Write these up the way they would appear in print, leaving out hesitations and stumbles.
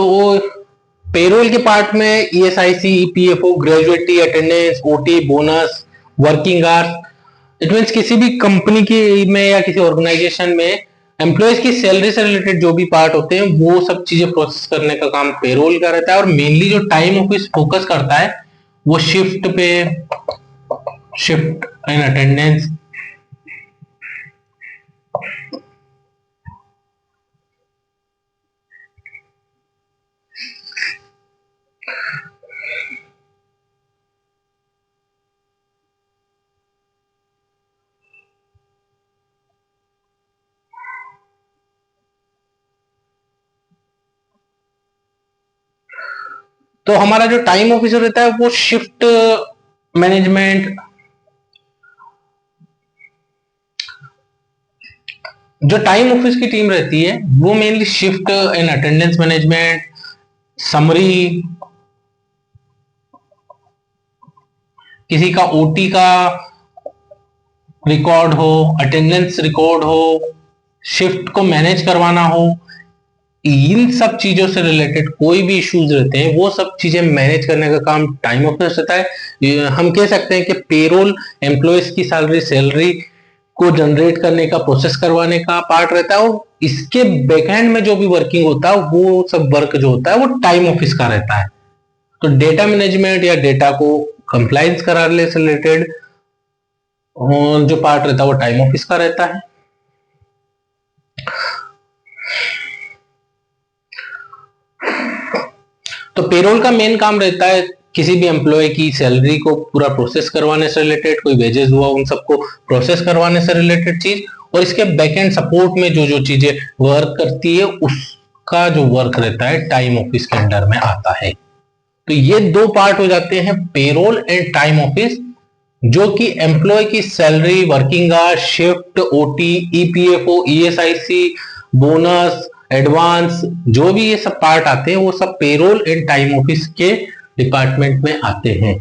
तो पेरोल के पार्ट में ESIC, EPFO, gratuity, attendance, OT, bonus, working hours, it means किसी भी कंपनी की में या किसी ऑर्गेनाइजेशन में एम्प्लॉयज की सैलरी से रिलेटेड जो भी पार्ट होते हैं वो सब चीजें प्रोसेस करने का काम पेरोल का रहता है। और मेनली जो टाइम ऑफिस फोकस करता है वो शिफ्ट पे, शिफ्ट इन अटेंडेंस, तो हमारा जो टाइम ऑफिसर रहता है वो शिफ्ट मैनेजमेंट, जो टाइम ऑफिस की टीम रहती है वो mainly shift in attendance management, summary, किसी का ओटी का रिकॉर्ड हो, अटेंडेंस रिकॉर्ड हो, शिफ्ट को मैनेज करवाना हो, इन सब चीजों से रिलेटेड कोई भी इश्यूज रहते हैं वो सब चीजें मैनेज करने का काम टाइम ऑफिस रहता है। हम कह सकते हैं कि पेरोल एम्प्लॉयज की सैलरी को जनरेट करने का, प्रोसेस करवाने का पार्ट रहता है, और इसके बैकएंड में जो भी वर्किंग होता है वो सब वर्क जो होता है वो टाइम ऑफिस का रहता है। तो डेटा मैनेजमेंट या डेटा को कंप्लायंस कराने से रिलेटेड जो पार्ट रहता है वो टाइम ऑफिस का रहता है। तो पेरोल का मेन काम रहता है किसी भी एम्प्लॉय की सैलरी को पूरा प्रोसेस करवाने से रिलेटेड, कोई वेजेस हुआ उन सबको प्रोसेस करवाने से रिलेटेड चीज, और इसके बैकएंड सपोर्ट में जो जो चीजें वर्क करती है उसका जो वर्क रहता है टाइम ऑफिस के अंडर में आता है। तो ये दो पार्ट हो जाते हैं पेरोल एंड टाइम ऑफिस, जो कि एम्प्लॉय की salary, working hours, shift, OT, EPFO, ESIC, bonus, advance, जो भी ये सब पार्ट आते हैं वो सब पेरोल एंड टाइम ऑफिस के डिपार्टमेंट में आते हैं।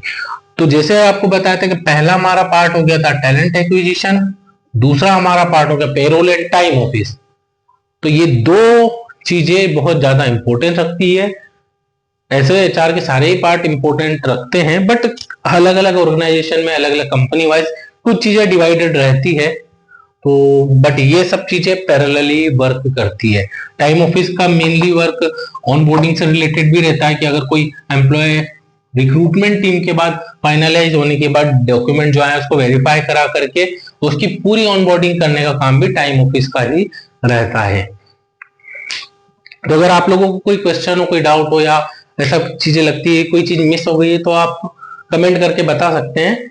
तो जैसे आपको बताया था कि पहला हमारा पार्ट हो गया था टैलेंट एक्विजिशन, दूसरा हमारा पार्ट हो गया पेरोल एंड टाइम ऑफिस। तो ये दो चीजें बहुत ज्यादा इंपॉर्टेंट रखती है। ऐसे एचआर के सारे ही पार्ट इंपॉर्टेंट रखते हैं, बट अलग अलग ऑर्गेनाइजेशन में, अलग अलग कंपनी वाइज कुछ चीजें डिवाइडेड रहती है। तो बट ये सब चीजें पैरेलली वर्क करती है। टाइम ऑफिस का मेनली वर्क ऑनबोर्डिंग से रिलेटेड भी रहता है कि अगर कोई एम्प्लॉय रिक्रूटमेंट टीम के बाद फाइनलाइज होने के बाद डॉक्यूमेंट जो है उसको वेरीफाई करा करके उसकी पूरी ऑनबोर्डिंग करने का काम भी टाइम ऑफिस का ही रहता है। तो अगर आप लोगों को कोई क्वेश्चन हो, कोई डाउट हो, या ऐसा चीजें लगती है कोई चीज मिस हो गई है तो आप कमेंट करके बता सकते हैं।